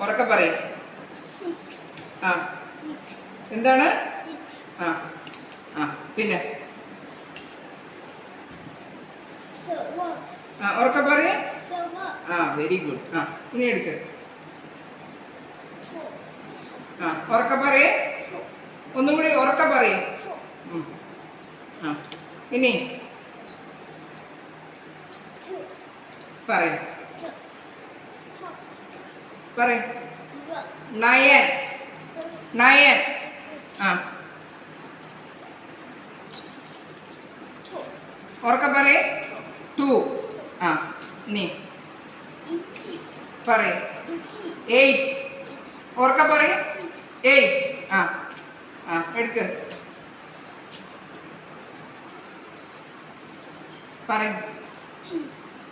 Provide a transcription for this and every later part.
ഉറക്കെ പറയും. ആ എന്താണ്? ആ ആ പിന്നെ ആ ഉറക്കെ പറയേ. ആ വെരി ഗുഡ്. ആ ഇനി എടുക്ക്. ആ ഉറക്കെ പറയേ. ഒന്നും കൂടി ഉറക്കെ പറയേ. ആ ഇനി പറയും. പറയും. നയൻ. നയൻ. ആ ഉറക്കെ പറയേ. ടു. ആ ഇനി പറയും. എയ്റ്റ്. ഉറക്കെ പറയും. എയ്റ്റ്. ആ ആ എടുക്ക്. പറയും.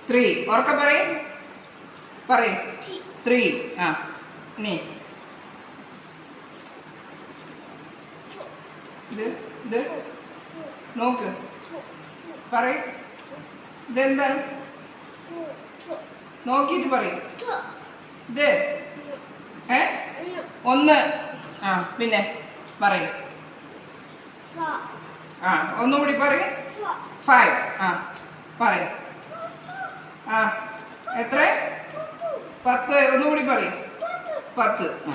ത്രീ. ഉറക്കെ പറയും. പറയും. ത്രീ. ആ ഇനി ഇത് ഇത് നോക്ക്. പറയും. ഇതെന്താണ്? നോക്കിയിട്ട് പറയും. ഇത് ഒന്ന്. ആ പിന്നെ പറയും. ആ ഒന്നുകൂടി പറയും. ഫൈവ്. ആ പറയും. ആ എത്ര? 10. ഒന്നുകൂടി പറയും. 10. ആ